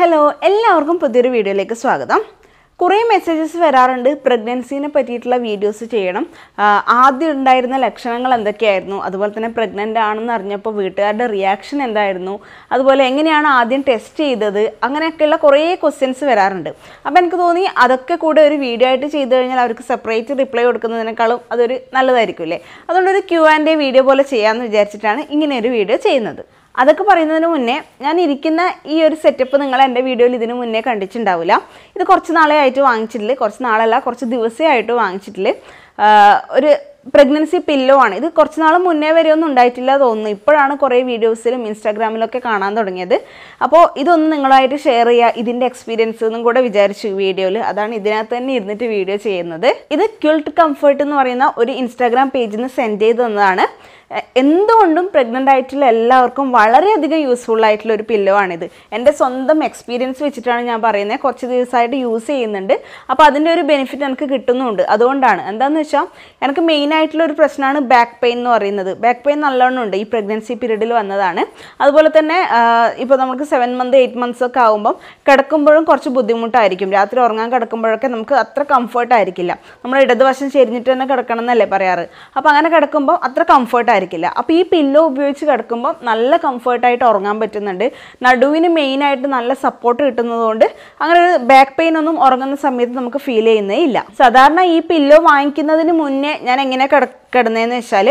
Hello എല്ലാവർക്കും പുതിയൊരു വീഡിയോയിലേക്ക് സ്വാഗതം. കുറേ മെസ്സേജസ് വരാറുണ്ട് പ്രഗ്നൻസിനെ പറ്റിയിട്ടുള്ള വീഡിയോസ് ചെയ്യണം. ആദ്യം ഉണ്ടായിരുന്ന ലക്ഷണങ്ങൾ എന്തൊക്കെയായിരുന്നു, അതുപോലെ തന്നെ പ്രഗ്നൻ്റ് ആണെന്ന് അറിഞ്ഞപ്പോൾ വീട്ടുകാരുടെ റിയാക്ഷൻ എന്തായിരുന്നു, അതുപോലെ എങ്ങനെയാണ് ആദ്യം ടെസ്റ്റ് ചെയ്തത്, അങ്ങനെയൊക്കെയുള്ള കുറേ ക്വസ്റ്റ്യൻസ് വരാറുണ്ട്. അപ്പോൾ എനിക്ക് തോന്നി അതൊക്കെ കൂടെ ഒരു വീഡിയോ ആയിട്ട് ചെയ്ത് കഴിഞ്ഞാൽ അവർക്ക് സെപ്പറേറ്റ് റിപ്ലൈ കൊടുക്കുന്നതിനേക്കാളും അതൊരു നല്ലതായിരിക്കും അല്ലേ. അതുകൊണ്ടൊരു Q&A വീഡിയോ പോലെ ചെയ്യാമെന്ന് വിചാരിച്ചിട്ടാണ് ഇങ്ങനെയൊരു വീഡിയോ ചെയ്യുന്നത്. അതൊക്കെ പറയുന്നതിന് മുന്നേ ഞാൻ ഇരിക്കുന്ന ഈ ഒരു സെറ്റപ്പ് നിങ്ങൾ എൻ്റെ വീഡിയോയിൽ ഇതിനു മുന്നേ കണ്ടിട്ടുണ്ടാവില്ല. ഇത് കുറച്ച് നാളെ ആയിട്ട് വാങ്ങിച്ചിട്ടില്ല, കുറച്ച് നാളല്ല കുറച്ച് ദിവസമായിട്ട് വാങ്ങിച്ചിട്ടില്ല. ഒരു പ്രഗ്നൻസി പില്ലോ ആണ്. ഇത് കുറച്ച് നാൾ മുന്നേ വരെ ഒന്നും ഉണ്ടായിട്ടില്ല തോന്നുന്നു. ഇപ്പോഴാണ് കുറേ വീഡിയോസിലും ഇൻസ്റ്റാഗ്രാമിലൊക്കെ കാണാൻ തുടങ്ങിയത്. അപ്പോൾ ഇതൊന്ന് നിങ്ങളായിട്ട് ഷെയർ ചെയ്യുക, ഇതിൻ്റെ എക്സ്പീരിയൻസ് എന്നും കൂടെ വിചാരിച്ചു വീഡിയോയിൽ. അതാണ് ഇതിനകത്ത് തന്നെ ഇരുന്നിട്ട് വീഡിയോ ചെയ്യുന്നത്. ഇത് ക്യൂൾട്ട് കംഫർട്ട് എന്ന് പറയുന്ന ഒരു ഇൻസ്റ്റാഗ്രാം പേജിൽ നിന്ന് സെൻഡ് ചെയ്ത് തന്നതാണ്. എന്തുകൊണ്ടും പ്രഗ്നൻ്റ് ആയിട്ടുള്ള എല്ലാവർക്കും വളരെയധികം യൂസ്ഫുൾ ആയിട്ടുള്ള ഒരു പില്ലോ ആണിത്. എൻ്റെ സ്വന്തം എക്സ്പീരിയൻസ് വെച്ചിട്ടാണ് ഞാൻ പറയുന്നത്. കുറച്ച് ദിവസമായിട്ട് യൂസ് ചെയ്യുന്നുണ്ട്. അപ്പോൾ അതിൻ്റെ ഒരു ബെനിഫിറ്റ് എനിക്ക് കിട്ടുന്നുമുണ്ട്. അതുകൊണ്ടാണ് എന്താണെന്ന് വെച്ചാൽ എനിക്ക് മെയിനായിട്ടുള്ള ഒരു പ്രശ്നമാണ് ബാക്ക് പെയിൻ എന്ന് പറയുന്നത്. ബാക്ക് പെയിൻ നല്ലോണം ഉണ്ട്, ഈ പ്രഗ്നൻസി പീരീഡിൽ വന്നതാണ്. അതുപോലെ തന്നെ ഇപ്പോൾ നമുക്ക് 7 months 8 months ഒക്കെ ആകുമ്പം കിടക്കുമ്പോഴും കുറച്ച് ബുദ്ധിമുട്ടായിരിക്കും. രാത്രി ഉറങ്ങാൻ കിടക്കുമ്പോഴൊക്കെ നമുക്ക് അത്ര കംഫർട്ട് ആയിരിക്കില്ല. നമ്മൾ ഇടതുവശം ചെരിഞ്ഞിട്ട് തന്നെ കിടക്കണം എന്നല്ലേ പറയാറ്. അപ്പോൾ അങ്ങനെ കിടക്കുമ്പോൾ അത്ര കംഫർട്ട് ആയിരിക്കില്ല. അപ്പോൾ ഈ പില്ലോ ഉപയോഗിച്ച് കിടക്കുമ്പോൾ നല്ല കംഫർട്ടായിട്ട് ഉറങ്ങാൻ പറ്റുന്നുണ്ട്. നടുവിന് മെയിനായിട്ട് നല്ല സപ്പോർട്ട് കിട്ടുന്നതുകൊണ്ട് അങ്ങനെ ഒരു ബാക്ക് പെയിൻ ഒന്നും ഉറങ്ങുന്ന സമയത്ത് നമുക്ക് ഫീൽ ചെയ്യുന്നേ ഇല്ല. സാധാരണ ഈ പില്ലോ വാങ്ങിക്കുന്നതിന് മുന്നേ ഞാൻ എങ്ങനെ കിടന്നതെന്ന് വെച്ചാൽ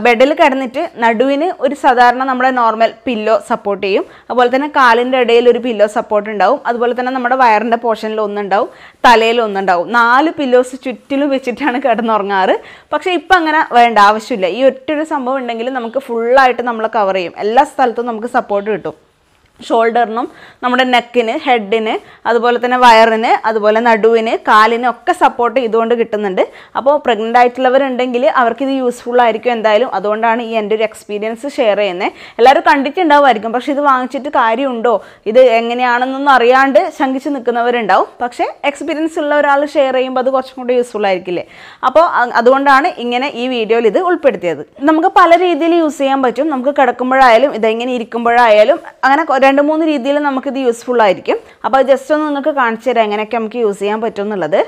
ബെഡിൽ കിടന്നിട്ട് നടുവിന് ഒരു സാധാരണ നമ്മുടെ നോർമൽ പില്ലോ സപ്പോർട്ട് ചെയ്യും. അതുപോലെ തന്നെ കാലിൻ്റെ ഇടയിൽ ഒരു പില്ലോ സപ്പോർട്ട് ഉണ്ടാവും. അതുപോലെ തന്നെ നമ്മുടെ വയറിൻ്റെ പോർഷനിൽ ഒന്നുണ്ടാവും, തലയിൽ ഒന്നുണ്ടാവും. 4 പില്ലോസ് ചുറ്റിലും വെച്ചിട്ടാണ് കിടന്നുറങ്ങാറ്. പക്ഷേ ഇപ്പം അങ്ങനെ വേണ്ട, ആവശ്യമില്ല. ഈ ഒറ്റൊരു സംഭവം ഉണ്ടെങ്കിൽ നമുക്ക് ഫുള്ളായിട്ട് നമ്മൾ കവർ ചെയ്യും. എല്ലാ സ്ഥലത്തും നമുക്ക് സപ്പോർട്ട് കിട്ടും. ഷോൾഡറിനും നമ്മുടെ നെക്കിന്, ഹെഡിന്, അതുപോലെ തന്നെ വയറിന്, അതുപോലെ നടുവിന്, കാലിന് ഒക്കെ സപ്പോർട്ട് ഇതുകൊണ്ട് കിട്ടുന്നുണ്ട്. അപ്പോൾ പ്രഗ്നൻ്റ് ആയിട്ടുള്ളവരുണ്ടെങ്കിൽ അവർക്കിത് യൂസ്ഫുൾ ആയിരിക്കും എന്തായാലും. അതുകൊണ്ടാണ് ഈ എൻ്റെ ഒരു എക്സ്പീരിയൻസ് ഷെയർ ചെയ്യുന്നത്. എല്ലാവരും കണ്ടിട്ടുണ്ടാവുമായിരിക്കും, പക്ഷേ ഇത് വാങ്ങിച്ചിട്ട് കാര്യമുണ്ടോ, ഇത് എങ്ങനെയാണെന്നൊന്നും അറിയാണ്ട് ശങ്കിച്ച് നിൽക്കുന്നവരുണ്ടാവും. പക്ഷേ എക്സ്പീരിയൻസ് ഉള്ള ഒരാൾ ഷെയർ ചെയ്യുമ്പോൾ അത് കുറച്ചും കൂടി യൂസ്ഫുൾ ആയിരിക്കില്ലേ. അപ്പോൾ അതുകൊണ്ടാണ് ഇങ്ങനെ ഈ വീഡിയോയിൽ ഇത് ഉൾപ്പെടുത്തിയത്. നമുക്ക് പല രീതിയിൽ യൂസ് ചെയ്യാൻ പറ്റും. നമുക്ക് കിടക്കുമ്പോഴായാലും ഇതെങ്ങനെ ഇരിക്കുമ്പോഴായാലും അങ്ങനെ 2-3 രീതിയിൽ നമുക്കിത് യൂസ്ഫുൾ ആയിരിക്കും. അപ്പോൾ ജസ്റ്റ് ഒന്ന് നിങ്ങൾക്ക് കാണിച്ചു തരാം എങ്ങനെയൊക്കെ നമുക്ക് യൂസ് ചെയ്യാൻ പറ്റും എന്നുള്ളത്.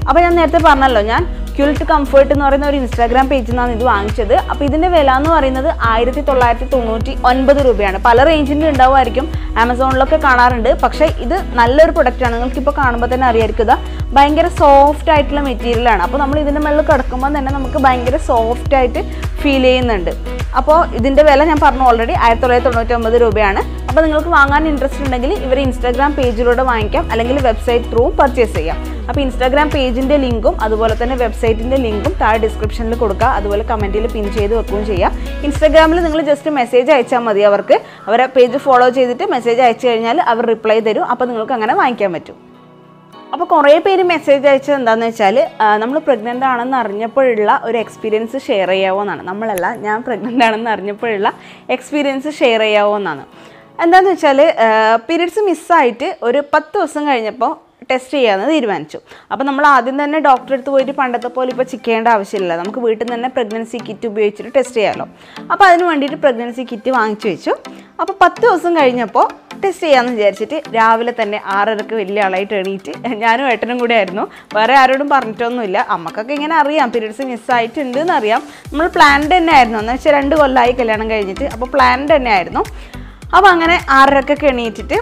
അപ്പോൾ ഞാൻ നേരത്തെ പറഞ്ഞല്ലോ, ഞാൻ ക്യൂൾട്ട് കംഫർട്ട് എന്ന് പറയുന്ന ഒരു ഇൻസ്റ്റാഗ്രാം പേജിൽ നിന്നാണ് ഇത് വാങ്ങിച്ചത്. അപ്പോൾ ഇതിൻ്റെ വില എന്ന് പറയുന്നത് 1999 രൂപയാണ്. പല റേഞ്ചിൻ്റെ ഉണ്ടാവുമായിരിക്കും, ആമസോണിലൊക്കെ കാണാറുണ്ട്. പക്ഷേ ഇത് നല്ലൊരു പ്രൊഡക്റ്റാണ്. നിങ്ങൾക്കിപ്പോൾ കാണുമ്പോൾ തന്നെ അറിയായിരിക്കുക, ഭയങ്കര സോഫ്റ്റ് ആയിട്ടുള്ള മെറ്റീരിയലാണ്. അപ്പോൾ നമ്മൾ ഇതിൻ്റെ മുകളിൽ കിടക്കുമ്പോൾ തന്നെ നമുക്ക് ഭയങ്കര സോഫ്റ്റ് ആയിട്ട് ഫീൽ ചെയ്യുന്നുണ്ട്. അപ്പോൾ ഇതിൻ്റെ വില ഞാൻ പറഞ്ഞു ഓൾറെഡി 1999 രൂപയാണ്. അപ്പോൾ നിങ്ങൾക്ക് വാങ്ങാൻ ഇൻട്രസ്റ്റ് ഉണ്ടെങ്കിൽ ഇവർ ഇൻസ്റ്റാഗ്രാം പേജിലൂടെ വാങ്ങിക്കാം, അല്ലെങ്കിൽ വെബ്സൈറ്റ് ത്രൂ പർച്ചേസ് ചെയ്യാം. അപ്പോൾ ഇൻസ്റ്റാഗ്രാം പേജിൻ്റെ ലിങ്കും അതുപോലെ തന്നെ വെബ്സൈറ്റിൻ്റെ ലിങ്കും താഴെ ഡിസ്ക്രിപ്ഷനിൽ കൊടുക്കുക. അതുപോലെ കമൻറ്റിൽ പിൻ ചെയ്ത് വെക്കുകയും ചെയ്യാം. ഇൻസ്റ്റാഗ്രാമിൽ നിങ്ങൾ ജസ്റ്റ് മെസ്സേജ് അയച്ചാൽ മതി അവർക്ക്. അവരെ പേജ് ഫോളോ ചെയ്തിട്ട് മെസ്സേജ് അയച്ചു കഴിഞ്ഞാൽ അവർ റിപ്ലൈ തരും. അപ്പോൾ നിങ്ങൾക്ക് അങ്ങനെ വാങ്ങിക്കാൻ പറ്റും. അപ്പോൾ കുറേ പേര് മെസ്സേജ് അയച്ചത് എന്താണെന്ന് വെച്ചാൽ നമ്മൾ പ്രഗ്നൻ്റ് ആണെന്ന് അറിഞ്ഞപ്പോഴുള്ള ഒരു എക്സ്പീരിയൻസ് ഷെയർ ചെയ്യാവോ എന്നാണ്. നമ്മളല്ല, ഞാൻ പ്രഗ്നൻ്റ് ആണെന്ന് അറിഞ്ഞപ്പോഴുള്ള എക്സ്പീരിയൻസ് ഷെയർ ചെയ്യാവോ എന്നാണ്. എന്താണെന്ന് വെച്ചാൽ പീരിയഡ്സ് മിസ്സായിട്ട് ഒരു 10 ദിവസം കഴിഞ്ഞപ്പോൾ ടെസ്റ്റ് ചെയ്യാമെന്ന് തീരുമാനിച്ചു. അപ്പോൾ നമ്മൾ ആദ്യം തന്നെ ഡോക്ടറെ അടുത്ത് പോയിട്ട് പണ്ടത്തെ പോലെ ഇപ്പോൾ ചെക്ക് ചെയ്യേണ്ട ആവശ്യമില്ല. നമുക്ക് വീട്ടിൽ നിന്ന് തന്നെ പ്രഗ്നൻസി കിറ്റ് ഉപയോഗിച്ചിട്ട് ടെസ്റ്റ് ചെയ്യാമല്ലോ. അപ്പോൾ അതിന് വേണ്ടിയിട്ട് പ്രഗ്നൻസി കിറ്റ് വാങ്ങിച്ചു വെച്ചു. അപ്പോൾ 10 ദിവസം കഴിഞ്ഞപ്പോൾ ടെസ്റ്റ് ചെയ്യാമെന്ന് വിചാരിച്ചിട്ട് രാവിലെ തന്നെ 6:30 വലിയ ആളായിട്ട് എണീറ്റ്, ഞാനും ഏട്ടനും കൂടെ ആയിരുന്നു, വേറെ ആരോടും പറഞ്ഞിട്ടൊന്നുമില്ല. അമ്മക്കൊക്കെ ഇങ്ങനെ അറിയാം പീരിയഡ്സ് മിസ്സായിട്ടുണ്ട് എന്നറിയാം. നമ്മൾ പ്ലാൻഡ് തന്നെ ആയിരുന്നു. എന്ന് വെച്ചാൽ 2 കൊല്ലമായി കല്യാണം കഴിഞ്ഞിട്ട്. അപ്പോൾ പ്ലാൻഡ് തന്നെ ആയിരുന്നു. അപ്പോൾ അങ്ങനെ 6:30 എണീറ്റിട്ട്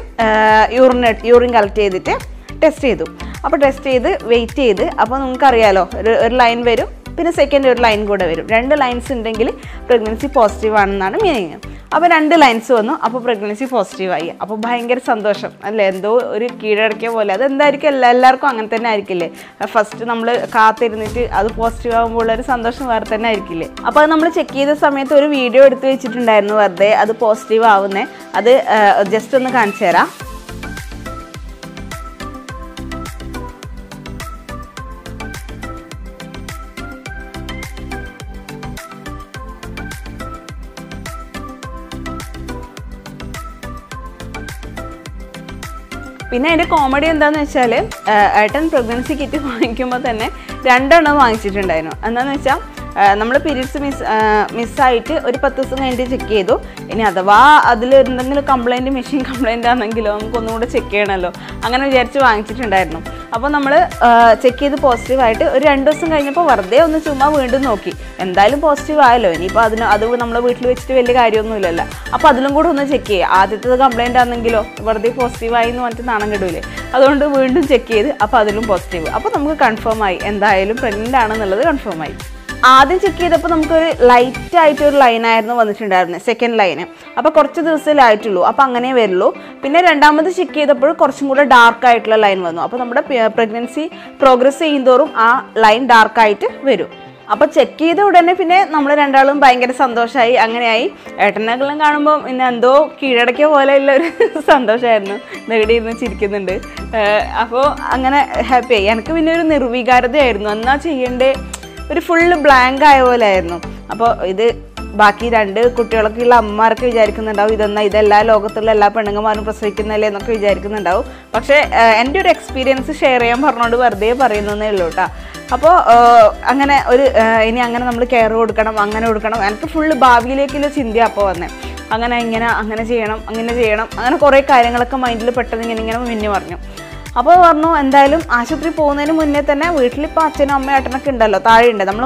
യൂറിൻ കളക്ട് ചെയ്തിട്ട് ടെസ്റ്റ് ചെയ്തു. അപ്പോൾ ടെസ്റ്റ് ചെയ്ത് വെയിറ്റ് ചെയ്ത്, അപ്പോൾ നിങ്ങൾക്കറിയാലോ ഒരു ലൈൻ വരും, പിന്നെ സെക്കൻഡ് ഒരു ലൈൻ കൂടെ വരും. 2 ലൈൻസ് ഉണ്ടെങ്കിൽ പ്രഗ്നൻസി പോസിറ്റീവ് ആണെന്നാണ് മീനിങ്. അപ്പോൾ 2 ലൈൻസ് വന്നു, അപ്പോൾ പ്രഗ്നൻസി പോസിറ്റീവായി. അപ്പോൾ ഭയങ്കര സന്തോഷം അല്ലേ, എന്തോ ഒരു കീഴടക്കിയ പോലെ. അതെന്തായിരിക്കും എല്ലാവർക്കും അങ്ങനെ തന്നെ ആയിരിക്കില്ലേ, ഫസ്റ്റ് നമ്മൾ കാത്തിരുന്നിട്ട് അത് പോസിറ്റീവ് ആകുമ്പോൾ ഒരു സന്തോഷം വേറെ തന്നെ ആയിരിക്കില്ലേ. അപ്പോൾ അത് നമ്മൾ ചെക്ക് ചെയ്ത സമയത്ത് ഒരു വീഡിയോ എടുത്ത് വെച്ചിട്ടുണ്ടായിരുന്നു വെറുതെ അത് പോസിറ്റീവ് ആവുന്നേ. അത് ജസ്റ്റ് ഒന്ന് കാണിച്ചു തരാം. പിന്നെ അതിൻ്റെ കോമഡി എന്താണെന്ന് വെച്ചാൽ ഏട്ടൻ പ്രഗ്നൻസി കിറ്റ് വാങ്ങിക്കുമ്പോൾ തന്നെ 2 എണ്ണം വാങ്ങിച്ചിട്ടുണ്ടായിരുന്നു. എന്താണെന്ന് വെച്ചാൽ നമ്മൾ പീരീഡ്സ് മിസ്സായിട്ട് ഒരു 10 ദിവസം കഴിഞ്ഞിട്ട് ചെക്ക് ചെയ്തു. ഇനി അഥവാ അതിൽ എന്തെങ്കിലും കംപ്ലയിൻറ്റ്, മെഷീൻ കംപ്ലയിൻ്റ് ആണെങ്കിലോ നമുക്കൊന്നുകൂടെ ചെക്ക് ചെയ്യണമല്ലോ, അങ്ങനെ വിചാരിച്ച് വാങ്ങിച്ചിട്ടുണ്ടായിരുന്നു. അപ്പോൾ നമ്മൾ ചെക്ക് ചെയ്ത് പോസിറ്റീവായിട്ട് ഒരു 2 ദിവസം കഴിഞ്ഞപ്പോൾ വെറുതെ ഒന്ന് ചുമ്മാ വീണ്ടും നോക്കി. എന്തായാലും പോസിറ്റീവ് ആയല്ലോ, ഇനിയിപ്പോൾ അത് നമ്മളെ വീട്ടിൽ വെച്ചിട്ട് വലിയ കാര്യമൊന്നുമില്ലല്ലോ. അപ്പോൾ അതിലും കൂടെ ഒന്ന് ചെക്ക് ചെയ്യുക. ആദ്യത്തേത് കംപ്ലയിൻ്റ് ആണെങ്കിലോ വെറുതെ പോസിറ്റീവായി എന്ന് പറഞ്ഞിട്ട് നാണം കെടൂലേ, അതുകൊണ്ട് വീണ്ടും ചെക്ക് ചെയ്ത് അപ്പോൾ അതിലും പോസിറ്റീവ്. അപ്പോൾ നമുക്ക് കൺഫേം ആയി എന്തായാലും പ്രഗ്നൻ്റ് ആണെന്നുള്ളത് കൺഫേം ആയി. ആദ്യം ചെക്ക് ചെയ്തപ്പോൾ നമുക്കൊരു ലൈറ്റ് ആയിട്ടൊരു ലൈനായിരുന്നു വന്നിട്ടുണ്ടായിരുന്നത്, സെക്കൻഡ് ലൈന്. അപ്പോൾ കുറച്ച് ദിവസമേ ആയിട്ടുള്ളൂ, അപ്പോൾ അങ്ങനെ വരുള്ളൂ. പിന്നെ രണ്ടാമത് ചെക്ക് ചെയ്തപ്പോൾ കുറച്ചും കൂടെ ഡാർക്ക് ആയിട്ടുള്ള ലൈൻ വന്നു. അപ്പോൾ നമ്മുടെ പ്രഗ്നൻസി പ്രോഗ്രസ് ചെയ്യുന്തോറും ആ ലൈൻ ഡാർക്കായിട്ട് വരും. അപ്പോൾ ചെക്ക് ചെയ്ത ഉടനെ പിന്നെ നമ്മൾ രണ്ടാളും ഭയങ്കര സന്തോഷമായി. അങ്ങനെയായി. ഏട്ടനെല്ലാം കാണുമ്പോൾ പിന്നെ എന്തോ കീഴടക്കിയ പോലെയുള്ള ഒരു സന്തോഷമായിരുന്നു. നെഗടി ഇരുന്ന് ചിരിക്കുന്നുണ്ട്. അപ്പോൾ അങ്ങനെ ഹാപ്പിയായി. എനിക്ക് പിന്നെ ഒരു നിർവികാരതയായിരുന്നു, എന്നാ ചെയ്യണ്ടേ, ഒരു ഫുള്ള് ബ്ലാങ്ക് ആയ പോലെ ആയിരുന്നു. അപ്പോൾ ഇത് ബാക്കി 2 കുട്ടികളൊക്കെ ഉള്ള അമ്മമാരൊക്കെ വിചാരിക്കുന്നുണ്ടാവും ഇതെല്ലാ ലോകത്തുള്ള എല്ലാ പെണ്ണുങ്ങന്മാരും പ്രസവിക്കുന്നല്ലേ എന്നൊക്കെ വിചാരിക്കുന്നുണ്ടാവും. പക്ഷേ എൻ്റെ ഒരു എക്സ്പീരിയൻസ് ഷെയർ ചെയ്യാൻ പറഞ്ഞുകൊണ്ട് വെറുതെ പറയുന്നതേ ഉള്ളൂ കേട്ടോ. അപ്പോൾ അങ്ങനെ ഇനി അങ്ങനെ നമ്മൾ കെയർ കൊടുക്കണം, അങ്ങനെ കൊടുക്കണം. എനിക്ക് ഫുള്ള് ഭാവിയിലേക്കുള്ള ചിന്തയാണ് അപ്പോൾ വന്നത്. അങ്ങനെ ചെയ്യണം അങ്ങനെ കുറേ കാര്യങ്ങളൊക്കെ മൈൻഡിൽ പെട്ടെന്ന് ഇങ്ങനെ മിന്നി പറഞ്ഞു. അപ്പോൾ പറഞ്ഞു എന്തായാലും ആശുപത്രി പോകുന്നതിന് മുന്നേ തന്നെ വീട്ടിലിപ്പോൾ അച്ഛനും അമ്മയും ഏട്ടനൊക്കെ ഉണ്ടല്ലോ, താഴെയുണ്ട്. നമ്മൾ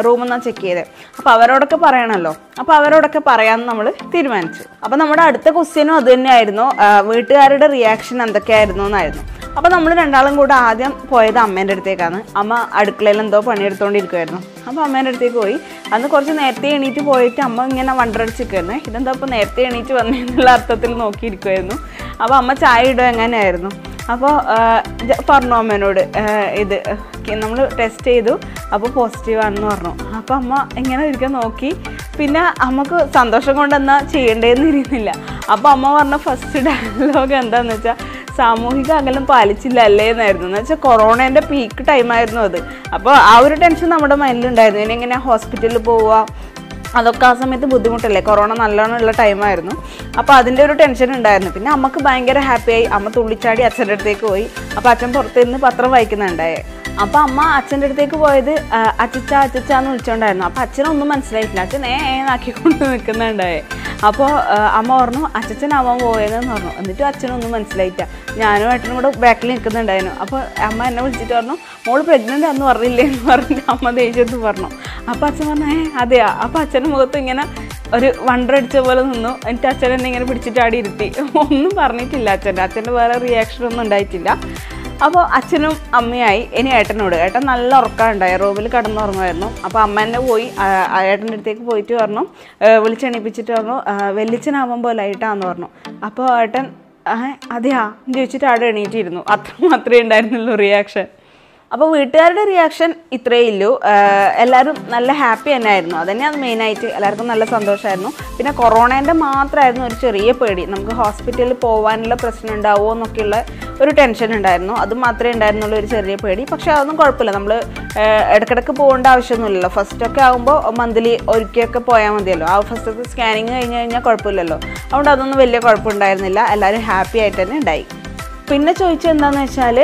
റൂമിൽ നിന്നാണ് ചെക്ക് ചെയ്തത്. അപ്പോൾ അവരോടൊക്കെ പറയണമല്ലോ, അപ്പോൾ അവരോടൊക്കെ പറയാമെന്ന് നമ്മൾ തീരുമാനിച്ചു. അപ്പോൾ നമ്മുടെ അടുത്ത ക്വസ്റ്റ്യനും അത് തന്നെയായിരുന്നു, വീട്ടുകാരുടെ റിയാക്ഷൻ എന്തൊക്കെയായിരുന്നു എന്നായിരുന്നു. അപ്പോൾ നമ്മൾ രണ്ടാളും കൂടെ ആദ്യം പോയത് അമ്മേൻ്റെ അടുത്തേക്കാണ്. അമ്മ അടുക്കളയിൽ എന്തോ പണിയെടുത്തുകൊണ്ടിരിക്കുമായിരുന്നു. അപ്പോൾ അമ്മേൻ്റെ അടുത്തേക്ക് പോയി. അന്ന് കുറച്ച് നേരത്തെ എണീറ്റ് പോയിട്ട് അമ്മ ഇങ്ങനെ വണ്ടടിച്ചിരിക്കുമായിരുന്നു, ഇതെന്താ ഇപ്പോൾ നേരത്തെ എണീറ്റ് വന്നതെന്നുള്ള അർത്ഥത്തിൽ നോക്കിയിരിക്കുമായിരുന്നു. അപ്പോൾ അമ്മ ചായ ഇടുക എങ്ങനെയായിരുന്നു. അപ്പോൾ പറഞ്ഞു അമ്മേനോട്, ഇത് നമ്മൾ ടെസ്റ്റ് ചെയ്തു, അപ്പോൾ പോസിറ്റീവാണെന്ന് പറഞ്ഞു. അപ്പോൾ അമ്മ ഇങ്ങനെ ഇരിക്കാൻ നോക്കി. പിന്നെ അമ്മക്ക് സന്തോഷം കൊണ്ടെന്നാ ചെയ്യേണ്ടതെന്ന് ഇരിക്കുന്നില്ല. അപ്പോൾ അമ്മ പറഞ്ഞ ഫസ്റ്റ് ഡയലോഗ് എന്താണെന്ന് വെച്ചാൽ, സാമൂഹിക അകലം പാലിച്ചില്ല അല്ലേ എന്നായിരുന്നു. എന്ന് വെച്ചാൽ കൊറോണേൻ്റെ പീക്ക് ടൈമായിരുന്നു അത്. അപ്പോൾ ആ ഒരു ടെൻഷൻ നമ്മുടെ മൈൻഡിലുണ്ടായിരുന്നു. ഇനി എങ്ങനെ ഹോസ്പിറ്റലിൽ പോവുക, അതൊക്കെ ആ സമയത്ത് ബുദ്ധിമുട്ടല്ലേ, കൊറോണ നല്ലോണം ഉള്ള ടൈമായിരുന്നു. അപ്പോൾ അതിൻ്റെ ഒരു ടെൻഷൻ ഉണ്ടായിരുന്നു. പിന്നെ അമ്മക്ക് ഭയങ്കര ഹാപ്പിയായി. അമ്മ തുള്ളിച്ചാടി അച്ഛൻ്റെ അടുത്തേക്ക് പോയി. അപ്പോൾ അച്ഛൻ പുറത്തുനിന്ന് പത്രം വായിക്കുന്നുണ്ടായേ. അപ്പോൾ അമ്മ അച്ഛൻ്റെ അടുത്തേക്ക് പോയത് അച്ഛച്ചാന്ന് വിളിച്ചോണ്ടായിരുന്നു. അപ്പോൾ അച്ഛനൊന്നും മനസ്സിലായിട്ടില്ല. അച്ഛൻ ഏനാക്കിക്കൊണ്ട് നിൽക്കുന്നുണ്ടായേ. അപ്പോൾ അമ്മ പറഞ്ഞു അച്ഛനാവാൻ പോയതെന്ന് പറഞ്ഞു. എന്നിട്ടും അച്ഛനൊന്നും മനസ്സിലായിട്ട. ഞാനും ഏട്ടനും കൂടെ ബാക്കിൽ നിൽക്കുന്നുണ്ടായിരുന്നു. അപ്പോൾ അമ്മ എന്നെ വിളിച്ചിട്ട് പറഞ്ഞു, മോള് പ്രഗ്നൻ്റ് ആണെന്ന് പറഞ്ഞില്ലേ എന്ന് പറഞ്ഞിട്ട് അമ്മ ദേഷ്യത്ത് പറഞ്ഞു. അപ്പോൾ അച്ഛൻ പറഞ്ഞു അതെയാ. അപ്പോൾ അച്ഛൻ്റെ മുഖത്ത് ഇങ്ങനെ ഒരു വണ്ടടിച്ച പോലെ നിന്നു. എന്നിട്ട് അച്ഛൻ എന്നെ ഇങ്ങനെ പിടിച്ചിട്ട് ആടി ഇരുത്തി. ഒന്നും പറഞ്ഞിട്ടില്ല അച്ഛൻ്റെ വേറെ റിയാക്ഷനൊന്നും ഉണ്ടായിട്ടില്ല. അപ്പോൾ അച്ഛനും അമ്മയായി. ഇനി ഏട്ടൻ നല്ല ഉറക്കമുണ്ടായി, റൂമിൽ കിടന്നുറങ്ങുമായിരുന്നു. അപ്പോൾ അമ്മ തന്നെ പോയി ഏട്ടൻ്റെ അടുത്തേക്ക് പോയിട്ട് പറഞ്ഞു, വിളിച്ചെണീപ്പിച്ചിട്ട് പറഞ്ഞു, വെല്ലിച്ചനാവാൻ പോലെ ആയിട്ടാന്ന് പറഞ്ഞു. അപ്പോൾ ഏട്ടൻ അതെയാ എന്ന് ചോദിച്ചിട്ട് അവിടെ എണീറ്റിരുന്നു. അത്ര മാത്രമേ ഉണ്ടായിരുന്നുള്ളൂ റിയാക്ഷൻ. അപ്പോൾ വീട്ടുകാരുടെ റിയാക്ഷൻ ഇത്രയേ ഉള്ളൂ. എല്ലാവരും നല്ല ഹാപ്പി തന്നെ ആയിരുന്നു. അതുതന്നെയാണ് മെയിനായിട്ട്. എല്ലാവർക്കും നല്ല സന്തോഷമായിരുന്നു. പിന്നെ കൊറോണേൻ്റെ മാത്രമായിരുന്നു ഒരു ചെറിയ പേടി, നമുക്ക് ഹോസ്പിറ്റലിൽ പോകാനുള്ള പ്രശ്നം ഉണ്ടാവുമോ എന്നൊക്കെയുള്ള ഒരു ടെൻഷൻ ഉണ്ടായിരുന്നു. അത് മാത്രമേ ഉണ്ടായിരുന്നുള്ളൂ ഒരു ചെറിയ പേടി. പക്ഷേ അതൊന്നും കുഴപ്പമില്ല, നമ്മൾ ഇടയ്ക്കിടയ്ക്ക് പോകേണ്ട ആവശ്യമൊന്നുമില്ലല്ലോ. ഫസ്റ്റൊക്കെ ആകുമ്പോൾ മന്ത്ലി ഒരിക്കലൊക്കെ പോയാൽ മതിയല്ലോ. ആ ഫസ്റ്റത്തെ സ്കാനിങ് കഴിഞ്ഞാൽ കുഴപ്പമില്ലല്ലോ. അതുകൊണ്ട് അതൊന്നും വലിയ കുഴപ്പമുണ്ടായിരുന്നില്ല. എല്ലാവരും ഹാപ്പി ആയിട്ട് തന്നെ ഉണ്ടായി. പിന്നെ ചോദിച്ചത് എന്താണെന്ന് വെച്ചാൽ,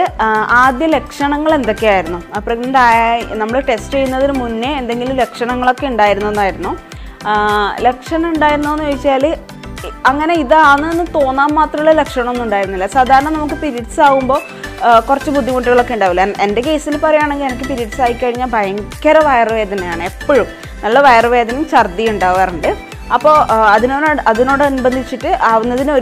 ആദ്യ ലക്ഷണങ്ങൾ എന്തൊക്കെയായിരുന്നു, പ്രഗ്നൻ്റ് നമ്മൾ ടെസ്റ്റ് ചെയ്യുന്നതിന് മുന്നേ എന്തെങ്കിലും ലക്ഷണങ്ങളൊക്കെ ഉണ്ടായിരുന്നെന്നായിരുന്നു. ലക്ഷണം ഉണ്ടായിരുന്നോയെന്ന് ചോദിച്ചാൽ അങ്ങനെ ഇതാണെന്ന് തോന്നാൻ മാത്രമുള്ള ലക്ഷണമൊന്നും ഉണ്ടായിരുന്നില്ല. സാധാരണ നമുക്ക് പീരീഡ്സ് ആകുമ്പോൾ കുറച്ച് ബുദ്ധിമുട്ടുകളൊക്കെ ഉണ്ടാവില്ല. എൻ്റെ കേസിൽ പറയുകയാണെങ്കിൽ എനിക്ക് പീരീഡ്സ് ആയിക്കഴിഞ്ഞാൽ ഭയങ്കര വയറുവേദനയാണ്. എപ്പോഴും നല്ല വയറുവേദനയും ഛർദിയും ഉണ്ടാവാറുണ്ട്. അപ്പോൾ അതിനോടനുബന്ധിച്ചിട്ട് ആവുന്നതിന്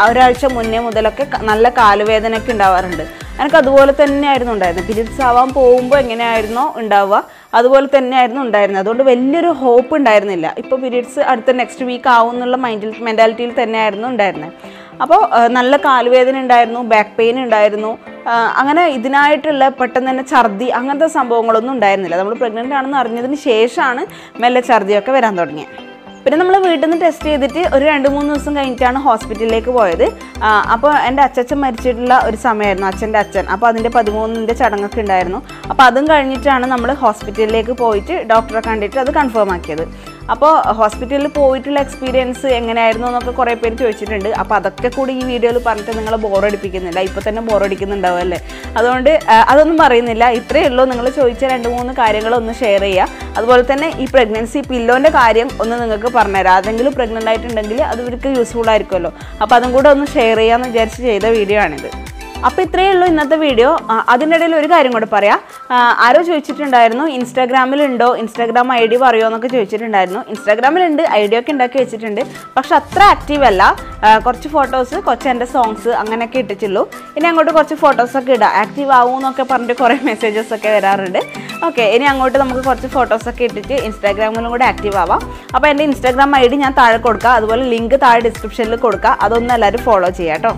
ഒരാഴ്ച മുന്നേ മുതലൊക്കെ നല്ല കാലുവേദനയൊക്കെ ഉണ്ടാവാറുണ്ട്. എനിക്ക് അതുപോലെ തന്നെയായിരുന്നു ഉണ്ടായിരുന്നത്. പീരീഡ്സ് ആവാൻ പോകുമ്പോൾ എങ്ങനെയായിരുന്നോ ഉണ്ടാവുക അതുപോലെ തന്നെയായിരുന്നു ഉണ്ടായിരുന്നത്. അതുകൊണ്ട് വലിയൊരു ഹോപ്പ് ഉണ്ടായിരുന്നില്ല. ഇപ്പോൾ പീരീഡ്സ് അടുത്ത നെക്സ്റ്റ് വീക്ക് ആവും എന്നുള്ള മെൻറ്റാലിറ്റിയിൽ തന്നെയായിരുന്നു ഉണ്ടായിരുന്നത്. അപ്പോൾ നല്ല കാലുവേദന ഉണ്ടായിരുന്നു, ബാക്ക് പെയിൻ ഉണ്ടായിരുന്നു. അങ്ങനെ ഇതിനായിട്ടുള്ള പെട്ടെന്ന് തന്നെ ഛർദി അങ്ങനത്തെ സംഭവങ്ങളൊന്നും ഉണ്ടായിരുന്നില്ല. നമ്മൾ പ്രഗ്നൻ്റ് ആണെന്ന് അറിഞ്ഞതിന് ശേഷമാണ് മെല്ലെ ഛർദിയൊക്കെ വരാൻ തുടങ്ങിയത്. പിന്നെ നമ്മൾ വീട്ടിൽ നിന്ന് ടെസ്റ്റ് ചെയ്തിട്ട് ഒരു 2-3 ദിവസം കഴിഞ്ഞിട്ടാണ് ഹോസ്പിറ്റലിലേക്ക് പോയത്. അപ്പോൾ എൻ്റെ അച്ഛൻ മരിച്ചിട്ടുള്ള ഒരു സമയമായിരുന്നു, അച്ഛൻ്റെ അച്ഛൻ. അപ്പോൾ അതിൻ്റെ 13ൻ്റെ ചടങ്ങൊക്കെ ഉണ്ടായിരുന്നു. അപ്പോൾ അതും കഴിഞ്ഞിട്ടാണ് നമ്മൾ ഹോസ്പിറ്റലിലേക്ക് പോയിട്ട് ഡോക്ടറെ കണ്ടിട്ട് അത് കൺഫേം ആക്കിയത്. അപ്പോൾ ഹോസ്പിറ്റലിൽ പോയിട്ടുള്ള എക്സ്പീരിയൻസ് എങ്ങനെയായിരുന്നു എന്നൊക്കെ കുറേ പേര് ചോദിച്ചിട്ടുണ്ട്. അപ്പോൾ അതൊക്കെ കൂടി ഈ വീഡിയോയിൽ പറഞ്ഞിട്ട് നിങ്ങളെ ബോറടിപ്പിക്കുന്നില്ല. ഇപ്പോൾ തന്നെ ബോറടിക്കുന്നുണ്ടാവും അല്ലേ? അതുകൊണ്ട് അതൊന്നും പറയുന്നില്ല. ഇത്രയേ ഉള്ളൂ. നിങ്ങൾ ചോദിച്ച 2-3 കാര്യങ്ങളൊന്ന് ഷെയർ ചെയ്യുക. അതുപോലെ തന്നെ ഈ പ്രഗ്നൻസി പില്ലോൻ്റെ കാര്യം ഒന്ന് നിങ്ങൾക്ക് പറഞ്ഞുതരാം. ആരെങ്കിലും പ്രഗ്നൻ്റ് ആയിട്ടുണ്ടെങ്കിൽ അത് ഇവർക്ക് യൂസ്ഫുൾ ആയിരിക്കുമല്ലോ. അപ്പോൾ അതും കൂടെ ഒന്ന് ഷെയർ ചെയ്യാമെന്ന് വിചാരിച്ച് ചെയ്ത വീഡിയോ ആണിത്. അപ്പോൾ ഇത്രയേ ഉള്ളൂ ഇന്നത്തെ വീഡിയോ. അതിനിടയിൽ ഒരു കാര്യം കൂടെ പറയാം. ആരോ ചോദിച്ചിട്ടുണ്ടായിരുന്നു ഇൻസ്റ്റാഗ്രാമിലുണ്ടോ, ഇൻസ്റ്റാഗ്രാം ID പറയുമോ എന്നൊക്കെ ചോദിച്ചിട്ടുണ്ടായിരുന്നു. ഇൻസ്റ്റാഗ്രാമിലുണ്ട്, ID ഒക്കെ ഉണ്ടാക്കി വെച്ചിട്ടുണ്ട്. പക്ഷെ അത്ര ആക്റ്റീവ് അല്ല. കുറച്ച് ഫോട്ടോസ്, കുറച്ച് എൻ്റെ സോങ്സ് അങ്ങനെയൊക്കെ ഇട്ടിട്ടുള്ളൂ. ഇനി അങ്ങോട്ട് കുറച്ച് ഫോട്ടോസൊക്കെ ഇടാം. ആക്റ്റീവ് ആവും എന്നൊക്കെ പറഞ്ഞിട്ട് കുറേ മെസ്സേജസൊക്കെ വരാറുണ്ട്. ഓക്കെ, ഇനി അങ്ങോട്ട് നമുക്ക് കുറച്ച് ഫോട്ടോസൊക്കെ ഇട്ടിട്ട് ഇൻസ്റ്റാഗ്രാമിലും കൂടെ ആക്റ്റീവ് ആവാം. അപ്പോൾ എൻ്റെ ഇൻസ്റ്റാഗ്രാം ID ഞാൻ താഴെ കൊടുക്കാം. അതുപോലെ ലിങ്ക് താഴെ ഡിസ്ക്രിപ്ഷനിൽ കൊടുക്കാം. അതൊന്നും എല്ലാവരും ഫോളോ ചെയ്യാം കേട്ടോ.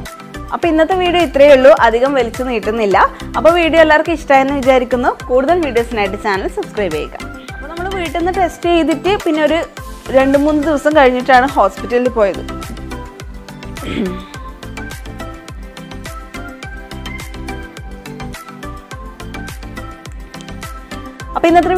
അപ്പോൾ ഇന്നത്തെ വീഡിയോ ഇത്രയേ ഉള്ളൂ. അധികം വലിച്ചു നീട്ടുന്നില്ല. അപ്പോൾ വീഡിയോ എല്ലാവർക്കും ഇഷ്ടമായെന്ന് വിചാരിക്കുന്നു. കൂടുതൽ വീഡിയോസിനായിട്ട് ചാനൽ സബ്സ്ക്രൈബ് ചെയ്യുക. അപ്പോൾ നമ്മൾ വീട്ടിൽ നിന്ന് ടെസ്റ്റ് ചെയ്തിട്ട് പിന്നെ ഒരു 2-3 ദിവസം കഴിഞ്ഞിട്ടാണ് ഹോസ്പിറ്റലിൽ പോയത്. അപ്പോൾ ഇന്നത്തെ